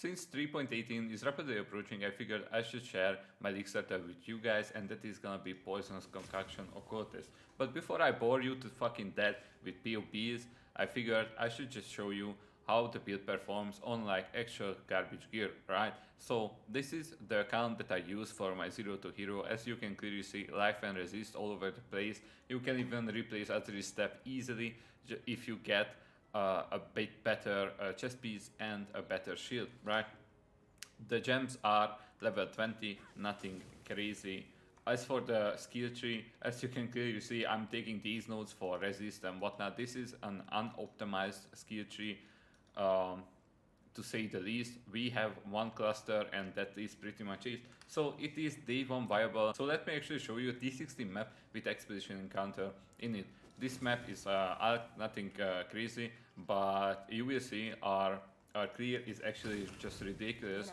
Since 3.18 is rapidly approaching, I figured I should share my league setup with you guys, and that is gonna be Poisonous Concoction Occultist. But before I bore you to fucking death with POBs, I figured I should just show you how the build performs on like actual garbage gear, right? So this is the account that I use for my 0 to hero. As you can clearly see, life and resist all over the place. You can even replace artillery step easily if you get a bit better chest piece and a better shield, right? The gems are level 20, nothing crazy. As for the skill tree, as you can clearly see, I'm taking these nodes for resist and whatnot. This is an unoptimized skill tree, to say the least. We have one cluster and that is pretty much it. So it is day 1 viable. So let me actually show you a T16 map with expedition encounter in it. This map is nothing crazy, but you will see our clear is actually just ridiculous,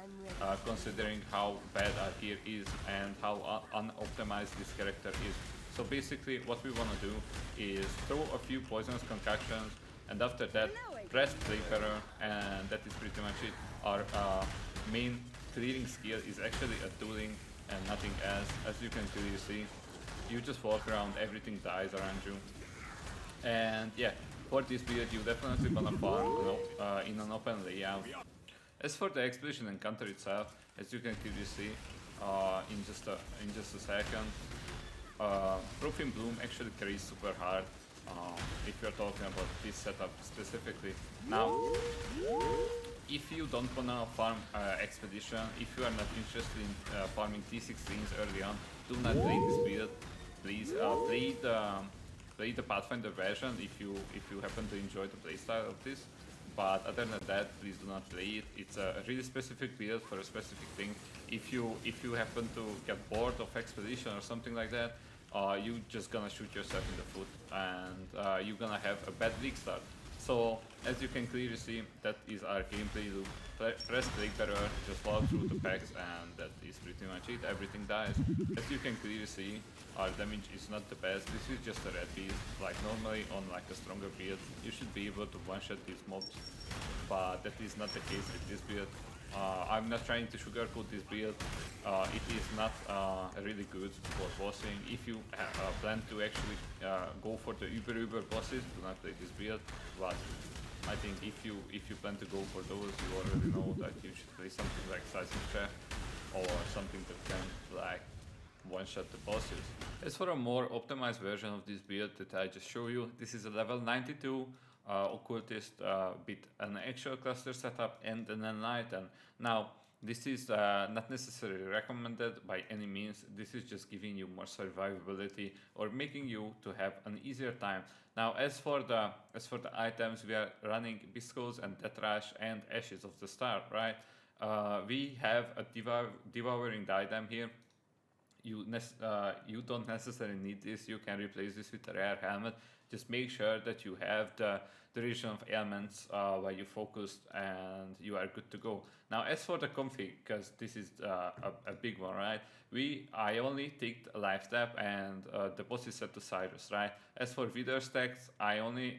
considering how bad our gear is and how unoptimized this character is. So basically what we want to do is throw a few poisonous concoctions, and after that press play better, and that is pretty much it. Our main clearing skill is actually a dueling and nothing else. As you can clearly see, you just walk around, everything dies around you. And yeah, for this build you definitely wanna farm in an open layout. As for the expedition encounter itself, as you can clearly see in just a second, Profane Bloom actually carries super hard if you're talking about this setup specifically. Now, if you don't wanna farm expedition, if you are not interested in farming T16s early on, do not play this build. Please play the Pathfinder version if you happen to enjoy the playstyle of this. But other than that, please do not play it. It's a really specific build for a specific thing. If you happen to get bored of expedition or something like that, you just gonna shoot yourself in the foot, and you're gonna have a bad league start. So as you can clearly see, that is our gameplay loop. Press play better, just walk through the packs, and that is pretty much it. Everything dies. As you can clearly see, our damage is not the best. This is just a red beast. Like normally on like a stronger build, you should be able to one-shot these mobs, but that is not the case with this build. I'm not trying to sugarcoat this build. It is not really good for bossing. If you plan to actually go for the uber bosses, do not play this build. But I think if you plan to go for those, you already know that you should play something like Seismic or something that can like one-shot the bosses. As for a more optimized version of this build that I just show you, this is a level 92 occultist with an actual cluster setup and an enlighten. Now this is not necessarily recommended by any means. This is just giving you more survivability or making you to have an easier time. Now as for the items, we are running Biscos and Deathrush and Ashes of the Star, right? We have a devouring diadem here. You don't necessarily need this. You can replace this with a rare helmet. Just make sure that you have the duration of ailments while you focused, and you are good to go. Now as for the config, because this is a big one, right? I only ticked a life step, and the boss is set to Cyrus, right? As for Wither stacks, I only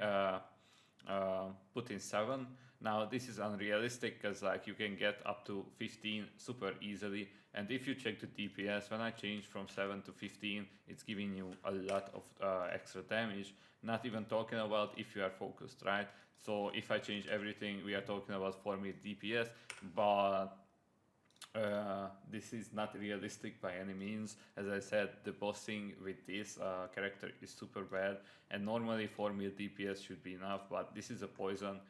put in 7. Now this is unrealistic because like you can get up to 15 super easily, and if you check the DPS, when I changed from 7 to 15, it's giving you a lot of extra damage. Not even talking about if you are focused, right? So if I change everything, we are talking about 4 mil DPS, but this is not realistic by any means. As I said, the bossing with this character is super bad, and normally 4 mil DPS should be enough, but this is a poison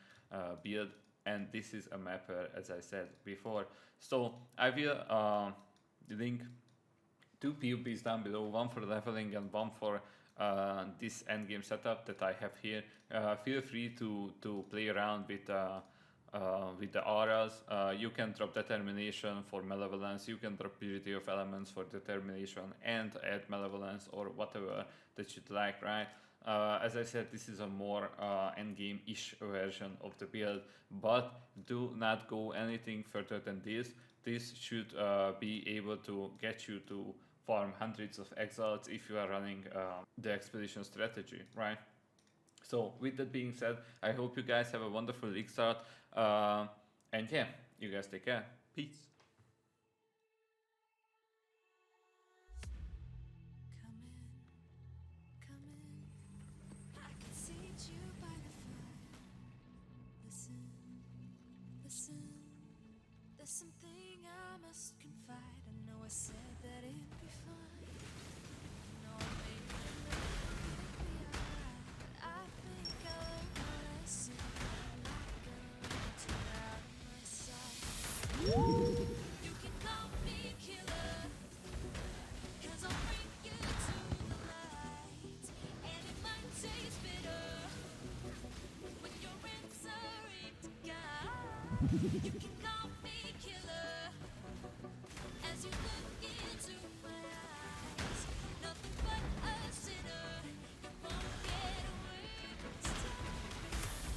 build, and this is a mapper, as I said before. So I will link 2 POBs down below, one for leveling and one for this endgame setup that I have here. Feel free to play around with the auras. You can drop determination for malevolence, you can drop purity of elements for determination and add malevolence or whatever that you'd like, right? As I said, this is a more endgame-ish version of the build, but do not go anything further than this. This should be able to get you to farm hundreds of exiles if you are running the expedition strategy, right? So with that being said, I hope you guys have a wonderful league start, and yeah, You guys take care. Peace. Come in, come in. I can seat you by the fire. Listen, listen. There's something I must confide. I know I said that it'd be fine. I know I made it look it'd be alright. But I think I learned my lesson. I'm not gonna turn out on my side. You can call me killer, 'cause I'll bring you to the light. And it might taste bitter when your answering to God. You can call me killer as you look into my eyes. Nothing but a sinner. You won't get away this time.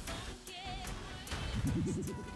Won't get away this time.